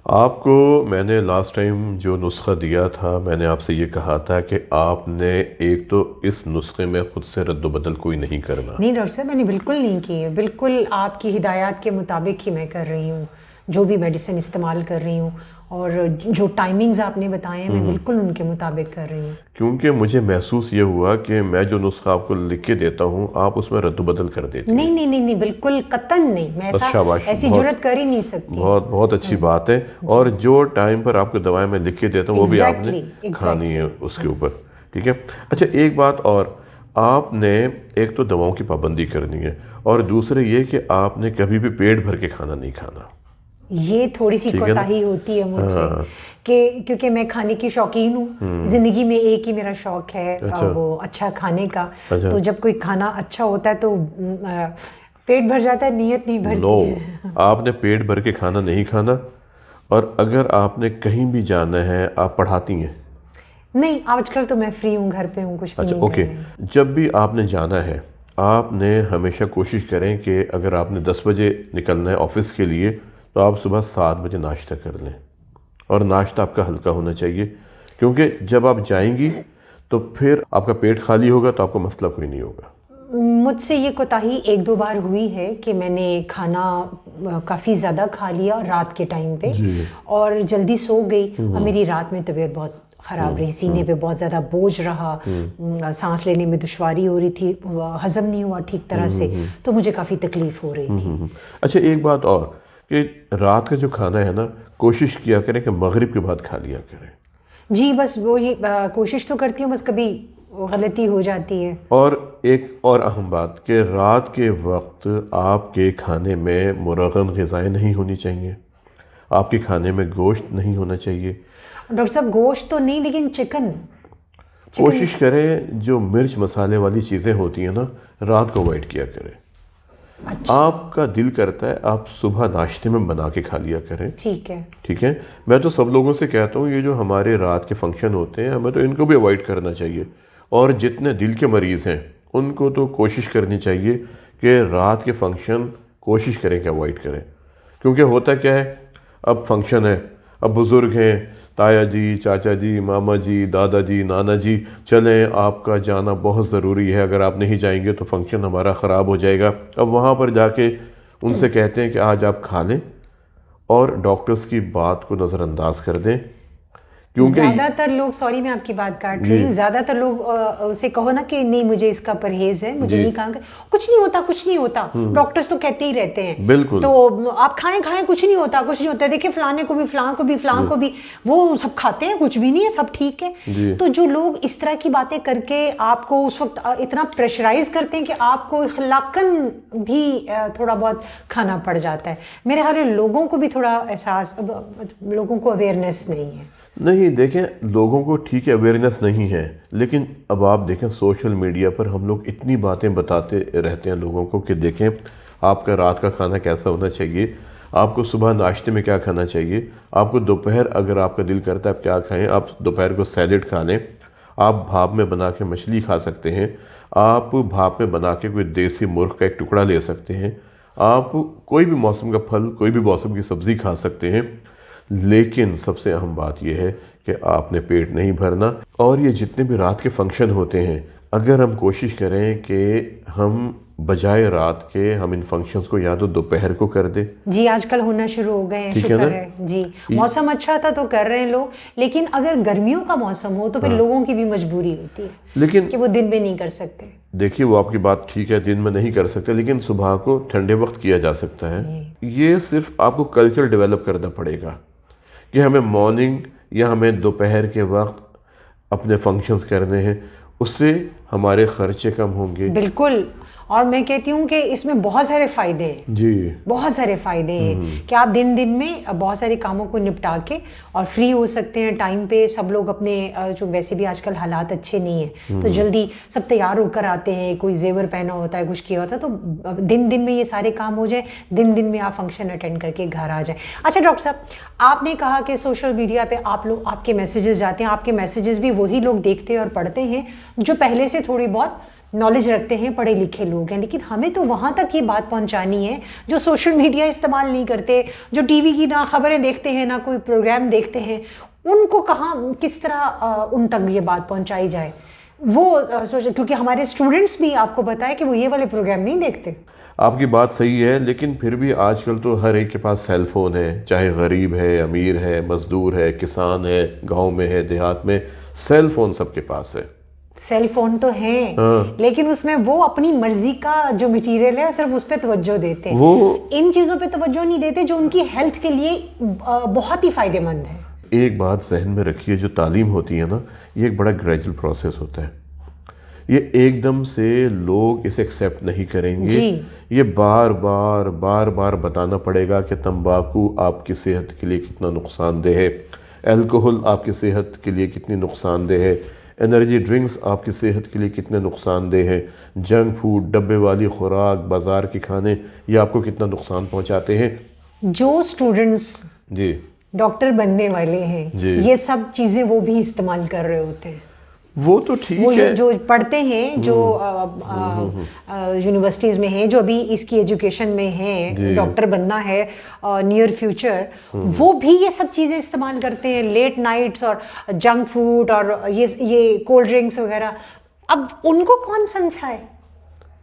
آپ کو میں نے لاسٹ ٹائم جو نسخہ دیا تھا، میں نے آپ سے یہ کہا تھا کہ آپ نے ایک تو اس نسخے میں خود سے رد و بدل کوئی نہیں کرنا. نہیں ڈاکٹر صاحب، میں نے بالکل نہیں کی ہے. بالکل آپ کی ہدایات کے مطابق ہی میں کر رہی ہوں، جو بھی میڈیسن استعمال کر رہی ہوں، اور جو ٹائمنگز آپ نے بتائے ہیں میں بالکل ان کے مطابق کر رہی ہوں. کیونکہ مجھے محسوس یہ ہوا کہ میں جو نسخہ آپ کو لکھ کے دیتا ہوں آپ اس میں رد و بدل کر دیتی ہیں. نہیں نہیں نہیں نہیں، بالکل قطعاً نہیں. میں ایسی جرت کر ہی نہیں سکتی. بہت اچھی بات ہے. اور جو ٹائم پر آپ کو دوائیں میں لکھ کے دیتا ہوں وہ بھی آپ نے کھانی ہے اس کے اوپر. ٹھیک ہے. اچھا ایک بات اور، آپ نے ایک تو دواؤں کی پابندی کرنی ہے، اور دوسرے یہ کہ آپ نے کبھی بھی پیٹ بھر کے کھانا نہیں کھانا. یہ تھوڑی سی کوتاہی ہوتی ہے مجھ سے، کہ کیونکہ میں کھانے کی شوقین ہوں. زندگی میں ایک ہی میرا شوق ہے وہ اچھا کھانے کا. تو جب کوئی کھانا اچھا ہوتا ہے تو پیٹ بھر جاتا ہے، نیت نہیں بھرتی ہے. آپ نے پیٹ بھر کے کھانا نہیں کھانا. اور اگر آپ نے کہیں بھی جانا ہے، آپ پڑھاتی ہیں؟ نہیں، آج کل تو میں فری ہوں، گھر پہ ہوں، کچھ بھی نہیں. اوکے. جب بھی آپ نے جانا ہے آپ نے ہمیشہ کوشش کریں کہ اگر آپ نے 10 بجے نکلنا ہے آفس کے لیے تو آپ صبح 7 بجے ناشتہ کر لیں. اور ناشتہ آپ کا ہلکا ہونا چاہیے، کیونکہ جب آپ جائیں گی تو پھر آپ کا پیٹ خالی ہوگا تو آپ کو مسئلہ کوئی نہیں ہوگا. مجھ سے یہ کوتاہی 1-2 بار ہوئی ہے کہ میں نے کھانا کافی زیادہ کھا لیا رات کے ٹائم پہ، اور جلدی سو گئی، اور میری رات میں طبیعت بہت خراب رہی. سینے پہ بہت زیادہ بوجھ رہا، سانس لینے میں دشواری ہو رہی تھی، ہضم نہیں ہوا ٹھیک طرح سے، تو مجھے کافی تکلیف ہو رہی تھی. اچھا ایک بات اور، کہ رات کا جو کھانا ہے نا کوشش کیا کریں کہ مغرب کے بعد کھا لیا کریں. جی بس وہی کوشش تو کرتی ہوں، بس کبھی غلطی ہو جاتی ہے. اور ایک اور اہم بات کہ رات کے وقت آپ کے کھانے میں مرغن غذائیں نہیں ہونی چاہیے. آپ کے کھانے میں گوشت نہیں ہونا چاہیے. ڈاکٹر صاحب گوشت تو نہیں، لیکن چکن کوشش کریں جو مرچ مسالے والی چیزیں ہوتی ہیں نا رات کو اوائڈ کیا کریں. آپ کا دل کرتا ہے آپ صبح ناشتے میں بنا کے کھا لیا کریں. ٹھیک ہے. میں تو سب لوگوں سے کہتا ہوں یہ جو ہمارے رات کے فنکشن ہوتے ہیں ہمیں تو ان کو بھی اوائڈ کرنا چاہیے. اور جتنے دل کے مریض ہیں ان کو تو کوشش کرنی چاہیے کہ رات کے فنکشن کوشش کریں کہ اوائڈ کریں. کیونکہ ہوتا کیا ہے، اب فنکشن ہے، اب بزرگ ہیں، تایا جی، چاچا جی، ماما جی، دادا جی، نانا جی، چلیں آپ کا جانا بہت ضروری ہے، اگر آپ نہیں جائیں گے تو فنکشن ہمارا خراب ہو جائے گا. اب وہاں پر جا کے ان سے کہتے ہیں کہ آج آپ کھا لیں، اور ڈاکٹرز کی بات کو نظر انداز کر دیں. کیونکہ زیادہ تر لوگ، سوری میں آپ کی بات کاٹ رہی ہوں، زیادہ تر لوگ اسے کہو نا کہ نہیں مجھے اس کا پرہیز ہے، مجھے نہیں کھانا، کچھ نہیں ہوتا، کچھ نہیں ہوتا. ڈاکٹرز تو کہتے ہی رہتے ہیں بالکل، تو آپ کھائیں کچھ نہیں ہوتا، کچھ نہیں ہوتا. دیکھیں فلانے کو بھی، فلاں کو بھی، فلاں کو بھی، وہ سب کھاتے ہیں، کچھ بھی نہیں ہے، سب ٹھیک ہے. تو جو لوگ اس طرح کی باتیں کر کے آپ کو اس وقت اتنا پریشرائز کرتے ہیں کہ آپ کو اخلاقاً بھی تھوڑا بہت کھانا پڑ جاتا ہے. میرے خیال میں لوگوں کو بھی تھوڑا احساس، لوگوں کو اویئرنیس نہیں ہے. نہیں دیکھیں لوگوں کو ٹھیک ہے اویئرنیس نہیں ہے، لیکن اب آپ دیکھیں سوشل میڈیا پر ہم لوگ اتنی باتیں بتاتے رہتے ہیں لوگوں کو کہ دیکھیں آپ کا رات کا کھانا کیسا ہونا چاہیے، آپ کو صبح ناشتے میں کیا کھانا چاہیے، آپ کو دوپہر اگر آپ کا دل کرتا ہے آپ کیا کھائیں، آپ دوپہر کو سیلڈ کھا لیں، آپ بھاپ میں بنا کے مچھلی کھا سکتے ہیں، آپ بھاپ میں بنا کے کوئی دیسی مرغ کا ایک ٹکڑا لے سکتے ہیں، آپ کوئی بھی موسم کا پھل، کوئی بھی موسم کی سبزی کھا سکتے ہیں. لیکن سب سے اہم بات یہ ہے کہ آپ نے پیٹ نہیں بھرنا. اور یہ جتنے بھی رات کے فنکشن ہوتے ہیں اگر ہم کوشش کریں کہ ہم بجائے رات کے ہم ان فنکشنز کو یا تو دوپہر کو کر دیں. جی آج کل ہونا شروع ہو گئے ہیں، شکر ہے. جی موسم اچھا تھا تو کر رہے ہیں لوگ، لیکن اگر گرمیوں کا موسم ہو تو پھر لوگوں کی بھی مجبوری ہوتی ہے لیکن کہ وہ دن میں نہیں کر سکتے. دیکھیے وہ آپ کی بات ٹھیک ہے، دن میں نہیں کر سکتے، لیکن صبح کو ٹھنڈے وقت کیا جا سکتا ہے. یہ صرف آپ کو کلچر ڈیولپ کرنا پڑے گا کہ ہمیں مارننگ یا ہمیں دوپہر کے وقت اپنے فنکشنز کرنے ہیں، اس سے ہمارے خرچے کم ہوں گے. بالکل. اور میں کہتی ہوں کہ اس میں بہت سارے فائدے ہیں. جی بہت سارے فائدے ہیں کہ آپ دن میں بہت سارے کاموں کو نپٹا کے اور فری ہو سکتے ہیں ٹائم پہ. سب لوگ اپنے جو ویسے بھی آج کل حالات اچھے نہیں ہیں تو جلدی سب تیار ہو کر آتے ہیں، کوئی زیور پہنا ہوتا ہے، کچھ کیا ہوتا ہے، تو دن میں یہ سارے کام ہو جائیں، دن میں آپ فنکشن اٹینڈ کر کے گھر آ جائیں. اچھا ڈاکٹر صاحب آپ نے کہا کہ سوشل میڈیا پہ آپ کے میسیجز جاتے ہیں، آپ کے میسیجز بھی وہی لوگ دیکھتے اور پڑھتے ہیں جو پہلے سے تھوڑی بہت نالج رکھتے ہیں, پڑھے لکھے لوگ ہیں, لیکن ہمیں تو وہاں تک یہ بات پہنچانی ہے جو سوشل میڈیا استعمال نہیں کرتے, جو ٹی وی کی نہ خبریں دیکھتے ہیں نہ کوئی پروگرام دیکھتے ہیں, ان کو کہاں کس طرح ان تک یہ بات پہنچائی جائے. وہ کیونکہ ہمارے اسٹوڈنٹس بھی آپ کو پتہ ہے کہ وہ یہ والے پروگرام نہیں دیکھتے. آپ کی بات صحیح ہے, لیکن پھر بھی آج کل تو ہر ایک کے پاس سیل فون ہے, چاہے غریب ہے, امیر ہے, مزدور ہے, کسان ہے, گاؤں میں ہے, دیہات میں, سیل فون سب کے پاس ہے. سیل فون تو ہیں, لیکن اس میں وہ اپنی مرضی کا جو مٹیریل ہے صرف اس پہ توجہ دیتے ہیں, وہ ان چیزوں پہ توجہ نہیں دیتے جو ان کی ہیلتھ کے لیے بہت ہی فائدہ مند ہے. ایک بات ذہن میں رکھیے, جو تعلیم ہوتی ہے نا, یہ ایک بڑا گریجول پروسیس ہوتا ہے. یہ ایک دم سے لوگ اسے ایکسیپٹ نہیں کریں گے. یہ بار بار بتانا پڑے گا کہ تمباکو آپ کی صحت کے لیے کتنا نقصان دہ ہے, الکوہل آپ کی صحت کے لیے کتنی نقصان دہ ہے, انرجی ڈرنکس آپ کی صحت کے لیے کتنے نقصان دہ ہیں, جنک فوڈ, ڈبے والی خوراک, بازار کے کھانے, یہ آپ کو کتنا نقصان پہنچاتے ہیں. جو اسٹوڈنٹس جی ڈاکٹر بننے والے ہیں, یہ سب چیزیں وہ بھی استعمال کر رہے ہوتے ہیں. وہ تو ٹھیک ہے, جو پڑھتے ہیں, جو یونیورسٹیز میں ہیں, جو ابھی اس کی ایجوکیشن میں ہیں, ڈاکٹر بننا ہے نیئر فیوچر, وہ بھی یہ سب چیزیں استعمال کرتے ہیں, لیٹ نائٹس اور جنک فوڈ اور یہ کولڈ ڈرنکس وغیرہ. اب ان کو کون سمجھائے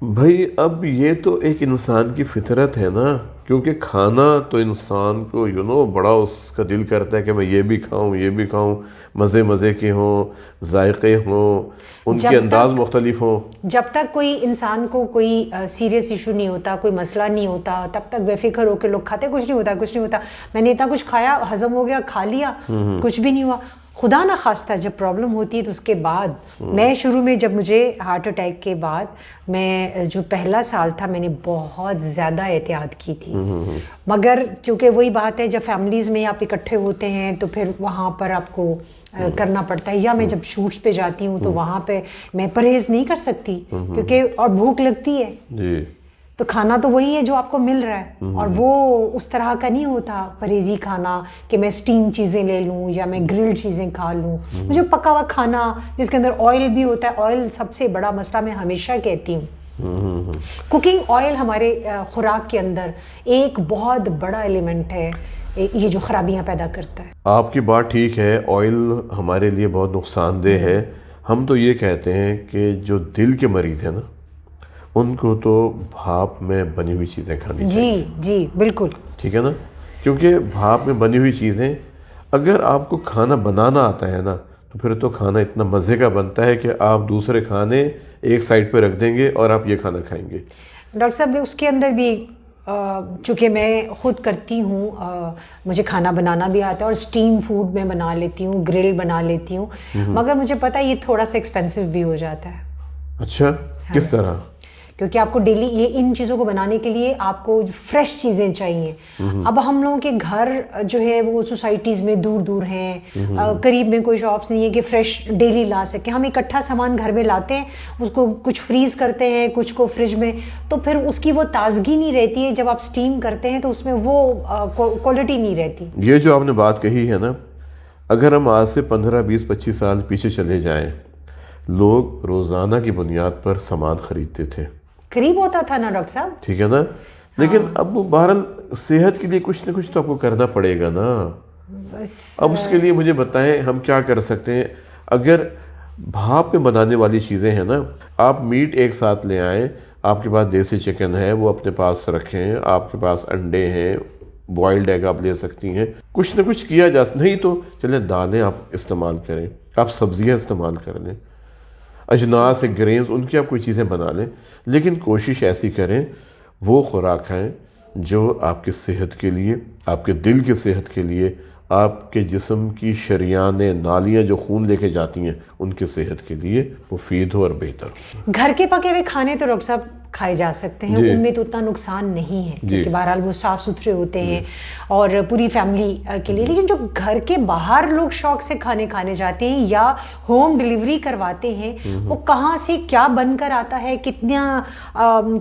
بھائی؟ اب یہ تو ایک انسان کی فطرت ہے نا, کیونکہ کھانا تو انسان کو بڑا اس کا دل کرتا ہے کہ میں یہ بھی کھاؤں, یہ بھی کھاؤں, مزے کے ہوں, ذائقے ہوں, ان کے انداز مختلف ہوں. جب تک کوئی انسان کو کوئی سیریس ایشو نہیں ہوتا, کوئی مسئلہ نہیں ہوتا, تب تک بے فکر ہو کے لوگ کھاتے, کچھ نہیں ہوتا. میں نے اتنا کچھ کھایا, ہضم ہو گیا, کھا لیا, کچھ بھی نہیں ہوا. خدا نہ خواستہ جب پرابلم ہوتی ہے تو اس کے بعد, میں شروع میں جب مجھے ہارٹ اٹیک کے بعد, میں جو پہلا سال تھا میں نے بہت زیادہ احتیاط کی تھی, مگر کیونکہ وہی بات ہے, جب فیملیز میں آپ اکٹھے ہوتے ہیں تو پھر وہاں پر آپ کو کرنا پڑتا ہے, یا میں جب شوٹس پہ جاتی ہوں تو وہاں پہ میں پرہیز نہیں کر سکتی کیونکہ اور بھوک لگتی ہے, تو کھانا تو وہی ہے جو آپ کو مل رہا ہے, اور وہ اس طرح کا نہیں ہوتا پرہیزی کھانا کہ میں اسٹیم چیزیں لے لوں یا میں گرلڈ چیزیں کھا لوں. مجھے پکا ہوا کھانا جس کے اندر آئل بھی ہوتا ہے, آئل سب سے بڑا مسئلہ میں ہمیشہ کہتی ہوں, کوکنگ آئل ہمارے خوراک کے اندر ایک بہت بڑا ایلیمنٹ ہے, یہ جو خرابیاں پیدا کرتا ہے. آپ کی بات ٹھیک ہے, آئل ہمارے لیے بہت نقصان دہ ہے. ہم تو یہ کہتے ہیں کہ جو دل کے مریض ہیں نا, ان کو تو بھاپ میں بنی ہوئی چیزیں کھانی چاہیے. جی بالکل ٹھیک ہے نا, کیونکہ بھاپ میں بنی ہوئی چیزیں, اگر آپ کو کھانا بنانا آتا ہے نا, تو پھر تو کھانا اتنا مزے کا بنتا ہے کہ آپ دوسرے کھانے ایک سائڈ پہ رکھ دیں گے اور آپ یہ کھانا کھائیں گے. ڈاکٹر صاحب اس کے اندر بھی چونکہ میں خود کرتی ہوں, مجھے کھانا بنانا بھی آتا ہے اور اسٹیم فوڈ میں بنا لیتی ہوں, گرل بنا لیتی ہوں, مگر مجھے پتہ ہے یہ تھوڑا سا ایکسپینسو بھی ہو جاتا ہے. اچھا, کس طرح؟ کیونکہ آپ کو ڈیلی یہ ان چیزوں کو بنانے کے لیے آپ کو فریش چیزیں چاہیے. اب ہم لوگوں کے گھر جو ہے وہ سوسائٹیز میں دور ہیں, قریب میں کوئی شاپس نہیں ہے کہ فریش ڈیلی لا سکیں. ہم اکٹھا سامان گھر میں لاتے ہیں, اس کو کچھ فریز کرتے ہیں, کچھ کو فریج میں, تو پھر اس کی وہ تازگی نہیں رہتی ہے. جب آپ اسٹیم کرتے ہیں تو اس میں وہ کوالٹی نہیں رہتی. یہ جو آپ نے بات کہی ہے نا, اگر ہم آج سے 15-20-25 سال پیچھے چلے جائیں, لوگ روزانہ کی بنیاد پر سامان خریدتے تھے, قریب ہوتا تھا نا ڈاکٹر صاحب, ٹھیک ہے نا, لیکن اب بہرحال صحت کے لیے کچھ نہ کچھ تو آپ کو کرنا پڑے گا نا. بس اب اس کے لیے مجھے بتائیں ہم کیا کر سکتے ہیں. اگر بھاپ میں بنانے والی چیزیں ہیں نا, آپ میٹ ایک ساتھ لے آئیں, آپ کے پاس دیسی چکن ہے وہ اپنے پاس رکھیں, آپ کے پاس انڈے ہیں, بوائلڈ ایگ آپ لے سکتی ہیں, کچھ نہ کچھ کیا جا نہیں تو چلیں دالیں آپ استعمال کریں, آپ سبزیاں استعمال کر لیں, اجناس ہے, گرینز, ان کی آپ کوئی چیزیں بنا لیں, لیکن کوشش ایسی کریں وہ خوراک کھائیں جو آپ کی صحت کے لیے, آپ کے دل کی صحت کے لیے, آپ کے جسم کی شریانیں, نالیاں جو خون لے کے جاتی ہیں, ان کی صحت کے لیے مفید ہو اور بہتر ہو. گھر کے پکے ہوئے کھانے تو ڈاکٹر صاحب کھائے جا سکتے ہیں, ان میں تو اتنا نقصان نہیں ہے کیونکہ بہرحال وہ صاف ستھرے ہوتے ہیں اور پوری فیملی کے لیے. لیکن جو گھر کے باہر لوگ شوق سے کھانے جاتے ہیں یا ہوم ڈلیوری کرواتے ہیں, وہ کہاں سے کیا بن کر آتا ہے, کتنا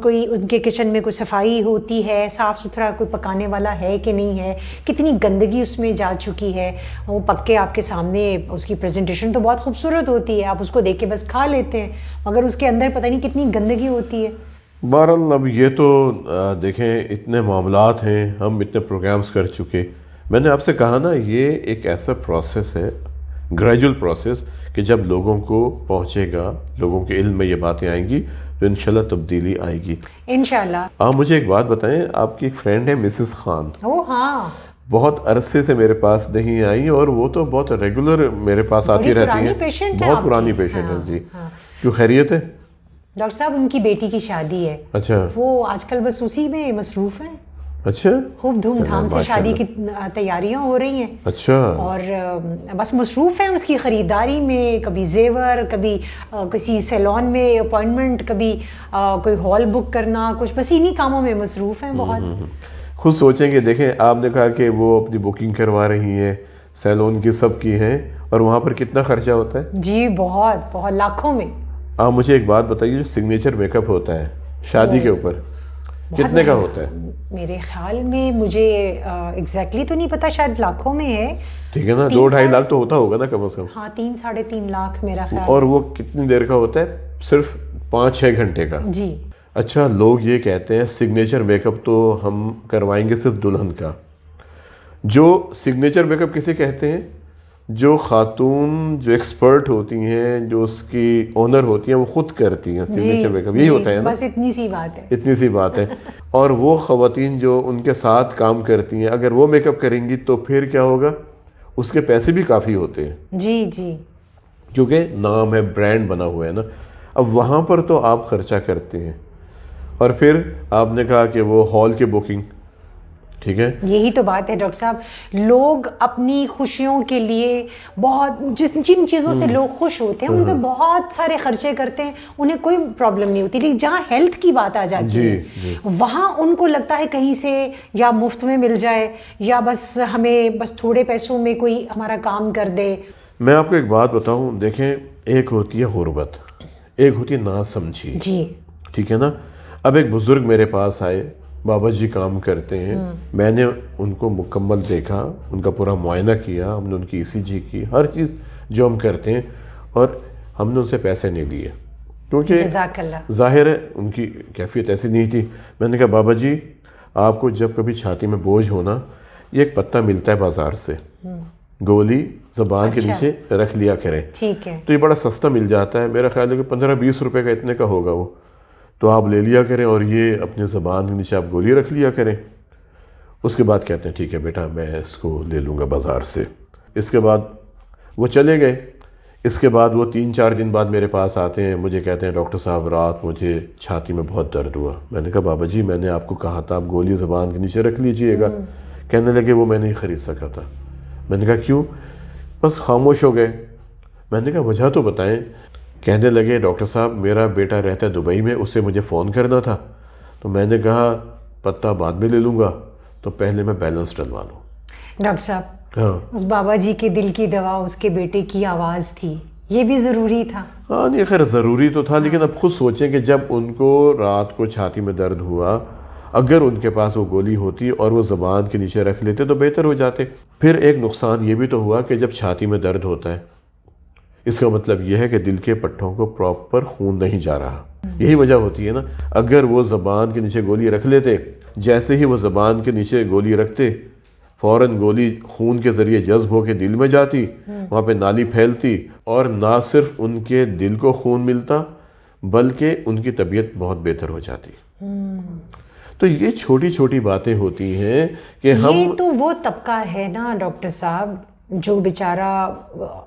کوئی ان کے کچن میں کوئی صفائی ہوتی ہے, صاف ستھرا کوئی پکانے والا ہے کہ نہیں ہے, کتنی گندگی اس میں جا چکی ہے. وہ پک کے آپ کے سامنے اس کی پریزنٹیشن تو بہت خوبصورت ہوتی ہے, آپ اس کو دیکھ کے بس کھا لیتے ہیں, مگر اس کے اندر پتہ نہیں کتنی گندگی ہوتی ہے. بہرحال اب یہ تو دیکھیں اتنے معاملات ہیں, ہم اتنے پروگرامز کر چکے. میں نے آپ سے کہا نا یہ ایک ایسا پروسیس ہے, گریجول پروسیس, کہ جب لوگوں کو پہنچے گا, لوگوں کے علم میں یہ باتیں آئیں گی تو انشاءاللہ تبدیلی آئے گی انشاءاللہ. آپ مجھے ایک بات بتائیں, آپ کی ایک فرینڈ ہے مسز خان, ہاں بہت عرصے سے میرے پاس نہیں آئی اور وہ تو بہت ریگولر میرے پاس آتی رہتی ہیں, بہت پرانی پیشنٹ ہے. جی کیوں, خیریت ہے؟ ڈاکٹر صاحب ان کی بیٹی کی شادی ہے. اچھا, وہ آج کل بس اسی میں مصروف ہیں. اچھا, خوب دھوم دھام سے شادی کی تیاریاں ہو رہی ہیں. اچھا, اور بس مصروف ہیں اس کی خریداری میں, کبھی زیور, کبھی کسی سیلون میں اپوائنٹمنٹ, کبھی کوئی ہال بک کرنا, کچھ بس انہی کاموں میں مصروف ہیں بہت. خود سوچیں کہ دیکھیں آپ نے کہا کہ وہ اپنی بکنگ کروا رہی ہیں, سیلون کی سب کی ہیں, اور وہاں پر کتنا خرچہ ہوتا ہے؟ جی بہت بہت لاکھوں میں. آپ مجھے ایک بات بتائیے, جو سگنیچر میک اپ ہوتا ہے شادی کے اوپر کتنے کا ہوتا ہے؟ میرے خیال میں, مجھے ایگزیکٹلی تو نہیں پتا, شاید لاکھوں میں ہے. ٹھیک ہے نا, 2-2.5 لاکھ تو ہوتا ہوگا نا کم از کم. ہاں 3-3.5 لاکھ میرا خیال. اور وہ کتنی دیر کا ہوتا ہے؟ صرف 5-6 گھنٹے کا. جی. اچھا, لوگ یہ کہتے ہیں سگنیچر میک اپ تو ہم کروائیں گے صرف دلہن کا. جو سگنیچر میک اپ کسے کہتے ہیں؟ جو خاتون جو ایکسپرٹ ہوتی ہیں, جو اس کی اونر ہوتی ہیں, وہ خود کرتی ہیں سگنیچر میک اپ. یہی ہوتا ہے نا, بس اتنی سی بات ہے, اتنی سی بات ہے. اور وہ خواتین جو ان کے ساتھ کام کرتی ہیں, اگر وہ میک اپ کریں گی تو پھر کیا ہوگا, اس کے پیسے بھی کافی ہوتے ہیں. جی جی, کیونکہ نام ہے, برانڈ بنا ہوا ہے نا. اب وہاں پر تو آپ خرچہ کرتے ہیں, اور پھر آپ نے کہا کہ وہ ہال کی بکنگ, ٹھیک ہے. یہی تو بات ہے ڈاکٹر صاحب, لوگ اپنی خوشیوں کے لیے بہت جن چیزوں سے لوگ خوش ہوتے ہیں ان پہ بہت سارے خرچے کرتے ہیں, انہیں کوئی پرابلم نہیں ہوتی. لیکن جہاں ہیلتھ کی بات آ جاتی ہے وہاں ان کو لگتا ہے کہیں سے یا مفت میں مل جائے, یا بس ہمیں بس تھوڑے پیسوں میں کوئی ہمارا کام کر دے. میں آپ کو ایک بات بتاؤں, دیکھیں ایک ہوتی ہے غربت, ایک ہوتی ہے ناسمجھی. جی ٹھیک ہے نا. اب ایک بزرگ میرے پاس آئے, بابا جی کام کرتے ہیں, میں نے ان کو مکمل دیکھا, ان کا پورا معائنہ کیا, ہم نے ان کی ECG کی, ہر چیز جو ہم کرتے ہیں, اور ہم نے ان سے پیسے نہیں لیے کیونکہ جزاک اللہ, ظاہر ہے ان کی کیفیت ایسی نہیں تھی. میں نے کہا بابا جی آپ کو جب کبھی چھاتی میں بوجھ ہونا, یہ ایک پتہ ملتا ہے بازار سے, گولی زبان کے نیچے رکھ لیا کریں. ٹھیک ہے, تو یہ بڑا سستا مل جاتا ہے, میرا خیال ہے کہ 15-20 روپے کا اتنے کا ہوگا وہ, تو آپ لے لیا کریں اور یہ اپنے زبان کے نیچے آپ گولی رکھ لیا کریں. اس کے بعد کہتے ہیں ٹھیک ہے بیٹا میں اس کو لے لوں گا بازار سے. اس کے بعد وہ چلے گئے. اس کے بعد وہ 3-4 دن بعد میرے پاس آتے ہیں, مجھے کہتے ہیں ڈاکٹر صاحب رات مجھے چھاتی میں بہت درد ہوا. میں نے کہا بابا جی میں نے آپ کو کہا تھا آپ گولی زبان کے نیچے رکھ لیجئے گا. کہنے لگے وہ میں نہیں خرید سکا تھا. میں نے کہا کیوں؟ بس خاموش ہو گئے. میں نے کہا وجہ تو بتائیں. کہنے لگے ڈاکٹر صاحب میرا بیٹا رہتا ہے دبئی میں, اسے مجھے فون کرنا تھا, تو میں نے کہا پتہ بعد میں لے لوں گا, تو پہلے میں بیلنس ڈلوا لوں. ڈاکٹر صاحب اس بابا جی کے دل کی دوا اس کے بیٹے کی آواز تھی, یہ بھی ضروری تھا. ہاں نہیں خیر ضروری تو تھا, لیکن اب خود سوچیں کہ جب ان کو رات کو چھاتی میں درد ہوا, اگر ان کے پاس وہ گولی ہوتی اور وہ زبان کے نیچے رکھ لیتے تو بہتر ہو جاتے. پھر ایک نقصان یہ بھی تو ہوا کہ جب چھاتی میں درد ہوتا ہے, اس کا مطلب یہ ہے کہ دل کے پٹھوں کو پراپر خون نہیں جا رہا. یہی وجہ ہوتی ہے نا. اگر وہ زبان کے نیچے گولی رکھ لیتے, جیسے ہی وہ زبان کے نیچے گولی رکھتے فوراً گولی خون کے ذریعے جذب ہو کے دل میں جاتی, وہاں پہ نالی پھیلتی, اور نہ صرف ان کے دل کو خون ملتا بلکہ ان کی طبیعت بہت بہتر ہو جاتی. تو یہ چھوٹی چھوٹی باتیں ہوتی ہیں کہ ہم, یہ تو وہ طبقہ ہے نا ڈاکٹر صاحب جو بیچارہ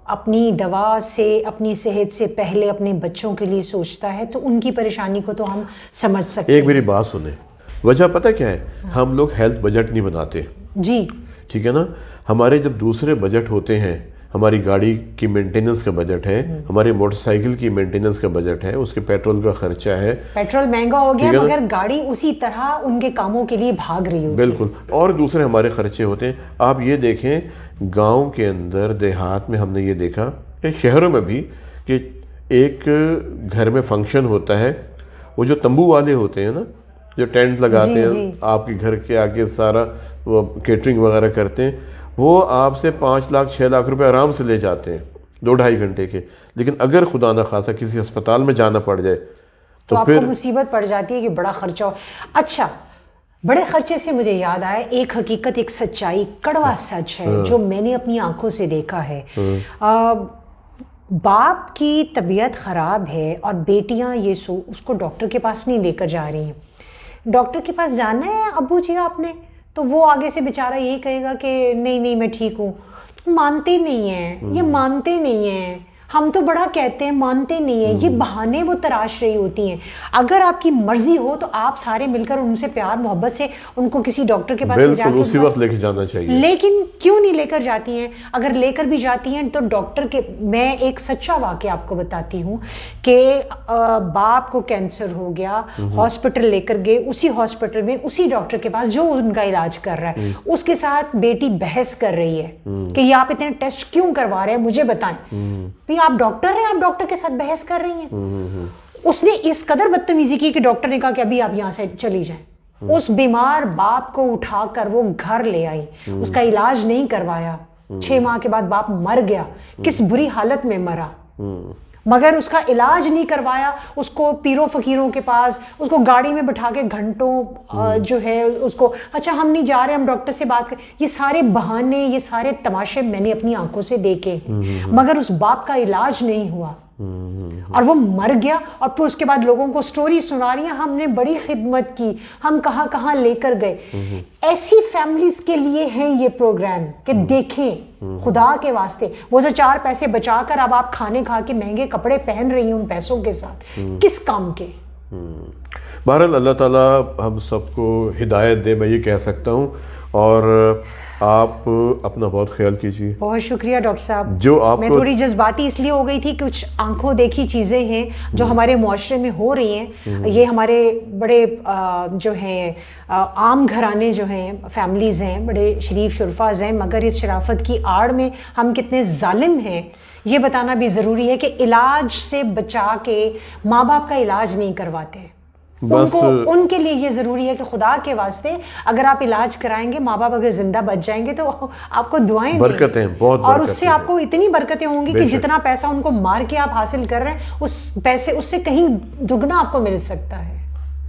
اپنی دوا سے اپنی صحت سے پہلے اپنے بچوں کے لیے سوچتا ہے, تو ان کی پریشانی کو تو ہم سمجھ سکتے ہیں. ایک میری بات سنیں, وجہ پتہ کیا ہے؟ ہم لوگ ہیلتھ بجٹ نہیں بناتے. جی ٹھیک ہے نا. ہمارے جب دوسرے بجٹ ہوتے ہیں ہماری گاڑی کی مینٹیننس کا بجٹ ہے, ہماری موٹر سائیکل کی مینٹیننس کا بجٹ ہے, اس کے پیٹرول کا خرچہ ہے. پیٹرول مہنگا ہو گیا مگر گاڑی اسی طرح ان کے کاموں کے لیے بھاگ رہی ہوتی ہے. بالکل. اور دوسرے ہمارے خرچے ہوتے ہیں. آپ یہ دیکھیں گاؤں کے اندر, دیہات میں ہم نے یہ دیکھا کہ شہروں میں بھی, کہ ایک گھر میں فنکشن ہوتا ہے, وہ جو تمبو والے ہوتے ہیں نا, جو ٹینٹ لگاتے ہیں آپ کے گھر کے آگے, سارا وہ کیٹرنگ وغیرہ کرتے ہیں, وہ آپ سے 5 لاکھ 6 لاکھ روپے آرام سے لے جاتے ہیں 2-2.5 گھنٹے کے. لیکن اگر خدا نہ خواستہ کسی ہسپتال میں جانا پڑ جائے تو آپ کو مصیبت پڑ جاتی ہے کہ بڑا خرچہ ہو. اچھا, بڑے خرچے سے مجھے یاد آیا ایک حقیقت, ایک سچائی, کڑوا سچ ہے جو میں نے اپنی آنکھوں سے دیکھا ہے. باپ کی طبیعت خراب ہے اور بیٹیاں اس کو ڈاکٹر کے پاس نہیں لے کر جا رہی ہیں. ڈاکٹر کے پاس جانا ہے ابو جی آپ نے, تو وہ آگے سے بیچارہ یہی کہے گا کہ نہیں میں ٹھیک ہوں. مانتے نہیں ہیں, یہ مانتے نہیں ہیں, ہم تو بڑا کہتے ہیں, مانتے نہیں ہیں. یہ بہانے وہ تراش رہی ہوتی ہیں. اگر آپ کی مرضی ہو تو آپ سارے مل کر ان سے پیار محبت سے ان کو کسی ڈاکٹر کے پاس لے جا کے اسی وقت لے کے جانا چاہیے. لیکن کیوں نہیں لے کر جاتی ہیں؟ اگر لے کر بھی جاتی ہیں تو ڈاکٹر کے, میں ایک سچا واقعہ آپ کو بتاتی ہوں کہ باپ کو کینسر ہو گیا, ہاسپٹل لے کر گئے, اسی ہاسپٹل میں اسی ڈاکٹر کے پاس جو ان کا علاج کر رہا ہے, اس کے ساتھ بیٹی بحث کر رہی ہے کہ یہ آپ اتنے ٹیسٹ کیوں کروا رہے ہیں, مجھے بتائیں. آپ ڈاکٹر ہیں, آپ ڈاکٹر کے ساتھ بحث کر رہی ہیں. اس نے اس قدر بدتمیزی کی کہ ڈاکٹر نے کہا کہ ابھی آپ یہاں سے چلی جائیں. اس بیمار باپ کو اٹھا کر وہ گھر لے آئی, اس کا علاج نہیں کروایا. 6 ماہ کے بعد باپ مر گیا. کس بری حالت میں مرا, مگر اس کا علاج نہیں کروایا. اس کو پیروں فقیروں کے پاس, اس کو گاڑی میں بٹھا کے گھنٹوں جو ہے اس کو, اچھا ہم نہیں جا رہے, ہم ڈاکٹر سے بات کر. یہ سارے بہانے, یہ سارے تماشے میں نے اپنی آنکھوں سے دیکھے, مگر اس باپ کا علاج نہیں ہوا اور وہ مر گیا. اور پھر اس کے بعد لوگوں کو سٹوری سنا رہی ہیں, ہم نے بڑی خدمت کی, ہم کہاں کہاں لے کر گئے. ایسی فیملیز کے لیے ہیں یہ پروگرام کہ دیکھیں خدا کے واسطے, وہ جو 4 پیسے بچا کر اب آپ کھانے کھا کے مہنگے کپڑے پہن رہی ہیں ان پیسوں کے ساتھ, کس کام کے. بہرحال اللہ تعالیٰ ہم سب کو ہدایت دے, میں یہ کہہ سکتا ہوں. اور آپ اپنا بہت خیال کیجیے. بہت شکریہ ڈاکٹر صاحب. جو آپ میں تھوڑی جذباتی اس لیے ہو گئی تھی, کچھ آنکھوں دیکھی چیزیں ہیں جو ہمارے معاشرے میں ہو رہی ہیں. یہ ہمارے بڑے جو ہیں عام گھرانے جو ہیں, فیملیز ہیں, بڑے شریف شرفاز ہیں, مگر اس شرافت کی آڑ میں ہم کتنے ظالم ہیں یہ بتانا بھی ضروری ہے کہ علاج سے بچا کے ماں باپ کا علاج نہیں کرواتے. ان کے لیے یہ ضروری ہے کہ خدا کے واسطے اگر آپ علاج کرائیں گے, ماں باپ اگر زندہ بچ جائیں گے تو آپ کو دعائیں دیں, برکتیں بہت, اور اس سے آپ کو اتنی برکتیں ہوں گی کہ جتنا پیسہ ان کو مار کے آپ حاصل کر رہے ہیں, اس پیسے اس سے کہیں دگنا آپ کو مل سکتا ہے.